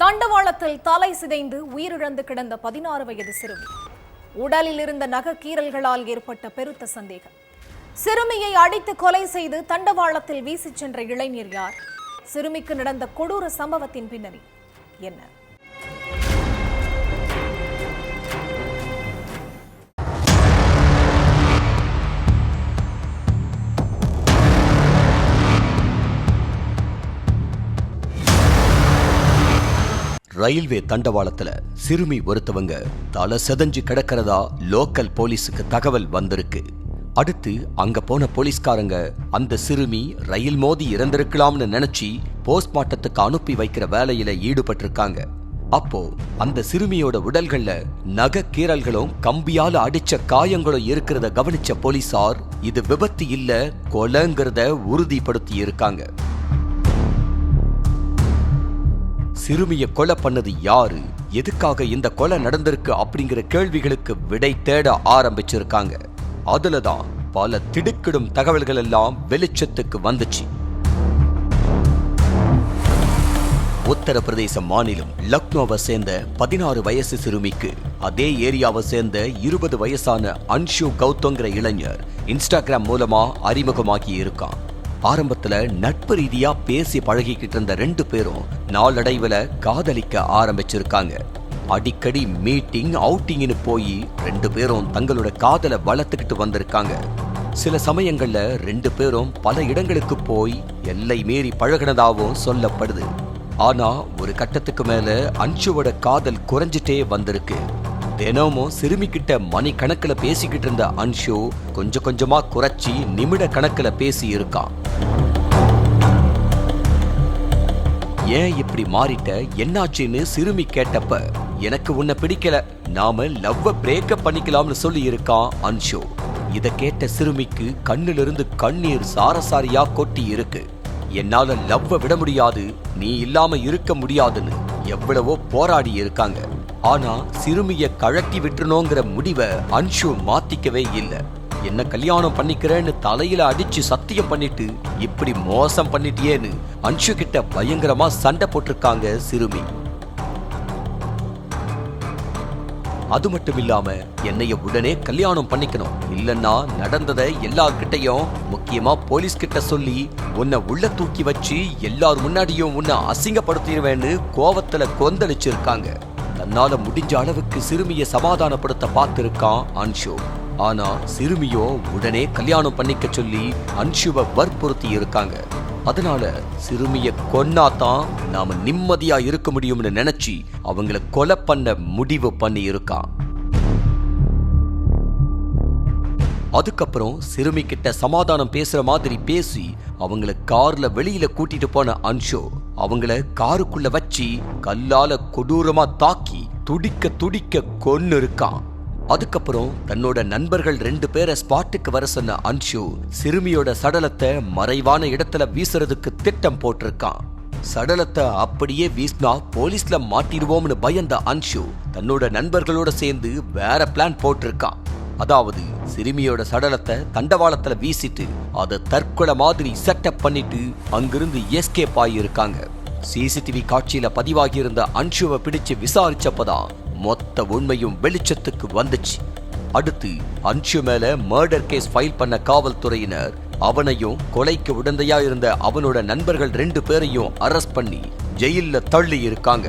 தண்டவாளத்தில் தலை சிதைந்து உயிரிழந்து கிடந்த 16 வயது சிறுமி. உடலில் இருந்த நகக்கீறல்களால் ஏற்பட்ட பெருத்த சந்தேகம். சிறுமியை அடித்து கொலை செய்து தண்டவாளத்தில் வீசிச் சென்ற இளைஞர் யார்? சிறுமிக்கு நடந்த கொடூர சம்பவத்தின் பின்னணி என்ன? ரயில்வே தண்டவாளத்துல சிறுமி ஒருத்தவங்க தலை செதஞ்சு கிடக்கிறதா லோக்கல் போலீஸுக்கு தகவல் வந்திருக்கு. அடுத்து அங்க போன போலீஸ்காரங்க அந்த சிறுமி ரயில் மோதி இறந்திருக்கலாம்னு நினைச்சு போஸ்ட்மார்ட்டத்துக்கு அனுப்பி வைக்கிற வேலையில ஈடுபட்டிருக்காங்க. அப்போ அந்த சிறுமியோட உடல்கள்ல நகை கீறல்களும் கம்பியால அடிச்ச காயங்களும் இருக்கிறத கவனிச்ச போலீசார் இது விபத்து இல்ல கொலைங்கிறத உறுதிப்படுத்தி இருக்காங்க. சிறுமியை கொலை பண்ணது யாரு, எதுக்காக இந்த கொலை நடந்திருக்கு அப்படிங்கிற கேள்விகளுக்கு விடை தேட ஆரம்பிச்சிருக்காங்க. அதுலதான் பல திடுக்கிடும் தகவல்கள் எல்லாம் வெளிச்சத்துக்கு வந்துச்சு. உத்தரப்பிரதேச மாநிலம் லக்னோவை சேர்ந்த 16 வயசு சிறுமிக்கு அதே ஏரியாவை சேர்ந்த 20 வயசான அன்ஷு கௌதங்கிற இளைஞர் இன்ஸ்டாகிராம் மூலமா அறிமுகமாக்கி இருக்கான். ஆரம்பத்துல நட்பு ரீதியா பேசி பழகிக்கிட்டு இருந்த 2 பேரும் நாளடைவுல காதலிக்க ஆரம்பிச்சிருக்காங்க. அடிக்கடி மீட்டிங் அவுட்டிங்னு போய் 2 பேரும் தங்களோட காதலை வளர்த்துக்கிட்டு வந்திருக்காங்க. சில சமயங்கள்ல 2 பேரும் பல இடங்களுக்கு போய் எல்லை மீறி பழகினதாகவும் சொல்லப்படுது. ஆனா ஒரு கட்டத்துக்கு மேல அன்ஷுவோட காதல் குறைஞ்சிட்டே வந்திருக்கு. தினமும் சிறுமி கிட்ட மணி கணக்குல பேசிக்கிட்டு இருந்த அன்ஷு கொஞ்சம் கொஞ்சமா குறைச்சி நிமிட கணக்குல பேசி இருக்கான். ஏன் இப்படி மாறிட்ட, என்னாச்சுன்னு சிறுமி கேட்டப்ப எனக்கு உன்னை பிடிக்கல, நாம லவ்வ பிரேக்கப் பண்ணிக்கலாம்னு சொல்லி இருக்கான் அன்ஷு. இத கேட்ட சிறுமிக்கு கண்ணிலிருந்து கண்ணீர் சாரசாரியா கொட்டி இருக்கு. என்னால லவ்வ விட முடியாது, நீ இல்லாம இருக்க முடியாதுன்னு எவ்வளவோ போராடி இருக்காங்க. ஆனா சிறுமிய கழட்டி விட்டுறணுங்கிற முடிவை அன்ஷு மாத்திக்கவே இல்லை. என்ன கல்யாணம் பண்ணிக்கிறேன்னு தலையில அடிச்சு சத்தியம் பண்ணிட்டு இப்படி மோசம் பண்ணிட்டியேன்னு அன்ஷு கிட்ட பயங்கரமா சண்டை போட்டிருக்காங்க சிறுமி. அது மட்டும் இல்லாம என்னைய உடனே கல்யாணம் பண்ணிக்கணும், இல்லன்னா நடந்ததை எல்லார்கிட்டையும் முக்கியமா போலீஸ் கிட்ட சொல்லி உன்னை உள்ள தூக்கி வச்சு எல்லார் முன்னாடியும் உன்னை அசிங்கப்படுத்திடுவேன்னு கோவத்துல கொந்தளிச்சிருக்காங்க. தன்னால முடிஞ்ச அளவுக்கு சிறுமியை சமாதானப்படுத்த பார்த்திருக்கான் அன்ஷு. ஆனா சிறுமியோ உடனே கல்யாணம் பண்ணிக்க சொல்லி அன்ஷுவை வற்புறுத்தி இருக்காங்க. அதனால சிறுமிய கொன்னாதான் நாம நிம்மதியா இருக்க முடியும்னு நினைச்சு அவங்கள கொலை பண்ண முடிவு பண்ணி இருக்கான். அதுக்கப்புறம் சிறுமி கிட்ட சமாதானம் பேசுற மாதிரி பேசி அவங்கள கார்ல வெளியில கூட்டிட்டு போன அன்ஷு அவங்கள காருக்குள்ள வச்சு கல்லால கொடூரமா தாக்கி துடிக்க துடிக்க கொன்னு இருக்கான். அதுக்கப்புறம் தன்னோட நண்பர்கள் 2 பேரை ஸ்பாட்டுக்கு வர சொன்ன அன்ஷு சிறுமியோட சடலத்தை மறைவான இடத்துல வீசுறதுக்கு திட்டம் போட்டிருக்கான். சடலத்தை அப்படியே வீசினா போலீஸ்ல மாட்டிடுவோம்னு பயந்த அன்ஷு தன்னோட நண்பர்களோட சேர்ந்து வேற பிளான் போட்டிருக்கான். அதாவது சிறுமியோட சடலத்தை தண்டவாளத்துல வீசிட்டு அதை தற்கொலை மாதிரி செட்டப் பண்ணிட்டு அங்கிருந்து எஸ்கேப் ஆகியிருக்காங்க. சிசிடிவி காட்சியில பதிவாகி இருந்த அன்ஷுவை பிடிச்சு விசாரிச்சப்பதான் மொத்த உண்மையும் வெளிச்சத்துக்கு வந்துச்சு. அடுத்து அன்ஷு மேல மர்டர் கேஸ் ஃபைல் பண்ண காவல்துறையினர் அவனையும் கொலைக்கு உடந்தையா இருந்த அவனோட நண்பர்கள் 2 பேரையும் அரெஸ்ட் பண்ணி ஜெயில்ல தள்ளி இருக்காங்க.